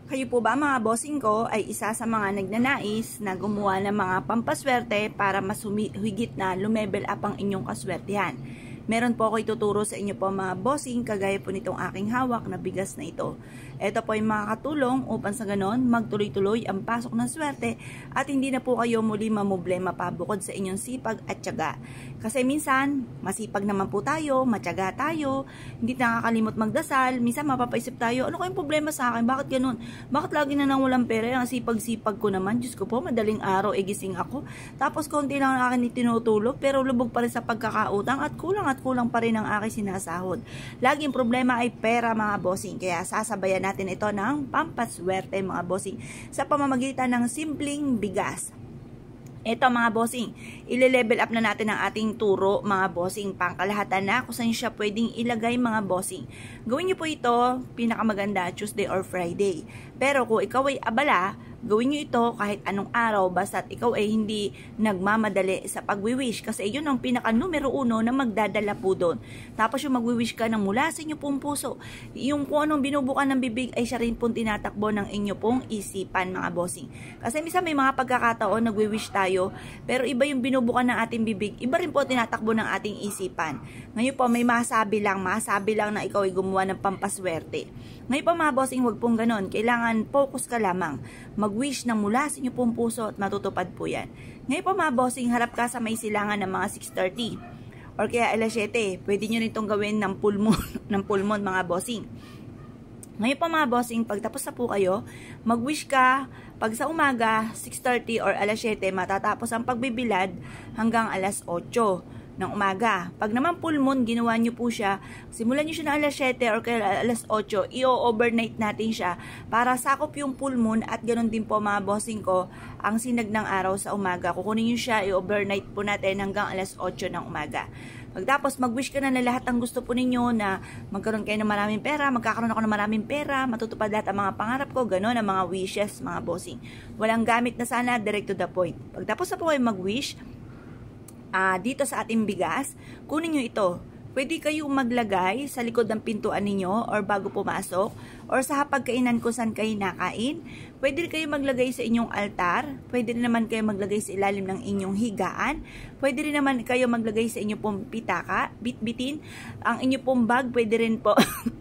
Kayo po ba mga bossing ko ay isa sa mga nagnanais na gumawa ng mga pampaswerte para mas higit na lumebel up ang inyong kaswertihan? Meron po ako ituturo sa inyo po mga bossing kagaya po nitong aking hawak na bigas na ito. Ito po ay makakatulong upang sa ganon magtuloy-tuloy ang pasok ng swerte at hindi na po kayo muli mamoblema pa bukod sa inyong sipag at tiyaga. Kasi minsan, masipag naman po tayo, matyaga tayo, hindi nakakalimot magdasal, minsan mapapaisip tayo, ano kayong problema sa akin? Bakit ganun? Bakit lagi na nang walang pera? Ang sipag-sipag ko naman, Diyos ko po, madaling araw, gising ako. Tapos konti lang ang akin itinutulog, pero lubog pa rin sa pagkakautang at kulang pa rin ang aking sinasahod. Laging problema ay pera mga bossing, kaya sasabayan natin ito ng pampaswerte mga bossing sa pamamagitan ng simpleng bigas. Ito mga bossing, ile-level up na natin ang ating turo mga bossing, pangkalahatan na kung saan siya pwedeng ilagay mga bossing. Gawin niyo po ito pinakamaganda Tuesday or Friday. Pero kung ikaw ay abala, gawin niyo ito kahit anong araw basta't ikaw ay hindi nagmamadali sa pagwi-wish kasi yun ang pinaka numero 1 na magdadala po doon. Tapos yung magwi-wish ka ng mula sa inyo pong puso, yung kung anong binubukan ng bibig ay siya rin pong tinatakbo ng inyo pong isipan mga bossing. Kasi minsan may mga pagkakataon nagwi-wish tayo pero iba yung binubukan ng ating bibig, iba rin po tinatakbo ng ating isipan. Ngayon po may masabi lang na ikaw ay gumawa ng pampaswerte. Ngayon po mga bossing, huwag pong ganon. Kailangan focus ka lamang. Mag-wish ng mula sa inyo pong puso at matutupad po yan. Ngayon po mga bossing, harap ka sa may silangan ng mga 6:30 or kaya alas 7. Pwede nyo rin itong gawin ng pulmon mga bossing. Ngayon po mga bossing, pag tapos na po kayo, mag-wish ka. Pag sa umaga, 6:30 or alas 7, matatapos ang pagbibilad hanggang alas 8 ng umaga. Pag naman full moon, ginawa nyo po siya, simulan nyo siya na alas 7 or kaya alas 8, i-overnight natin siya para sakop yung full moon at ganun din po mga bossing ko, ang sinag ng araw sa umaga. Kukunin nyo siya, i-overnight po natin hanggang alas 8 ng umaga. Pagtapos, mag-wish ka na lahat ng gusto po ninyo na magkaroon kayo ng maraming pera, magkakaroon ako ng maraming pera, matutupad lahat ang mga pangarap ko, gano'n ang mga wishes, mga bossing. Walang gamit na sana, direct to the point. Pagtapos na po kayo mag-wish, dito sa ating bigas, kunin nyo ito. Pwede kayong maglagay sa likod ng pintuan ninyo or bago pumasok or sa hapagkainan kung saan kayo nakain. Pwede rin kayo maglagay sa inyong altar. Pwede rin naman kayo maglagay sa ilalim ng inyong higaan. Pwede rin naman kayo maglagay sa inyong pong pitaka, bitbitin. Ang inyong pong bag, pwede rin po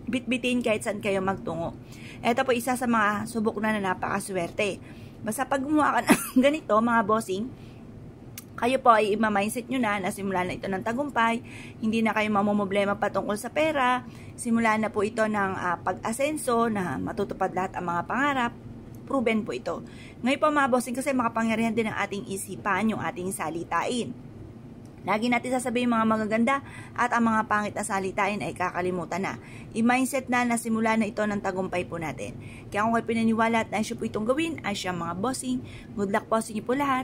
bitbitin kahit saan kayo magtungo. Ito po isa sa mga subok na napakaswerte. Basta pag gumawa ka ng ganito mga bossing, kayo po ay ima-mindset nyo na simula na ito ng tagumpay, hindi na kayo mamomoblema patungkol sa pera, simula na po ito ng pag-asenso na matutupad lahat ang mga pangarap, proven po ito. Ngayon po mga bossing, kasi makapangyarihan din ang ating isipan, yung ating salitain. Lagi natin sasabihin mga magaganda at ang mga pangit na salitain ay kakalimutan na. I-mindset na simula na ito ng tagumpay po natin. Kaya kung kayo pinaniwala at naisyo po itong gawin, ay siya mga bossing. Good luck po sa inyo po lahat.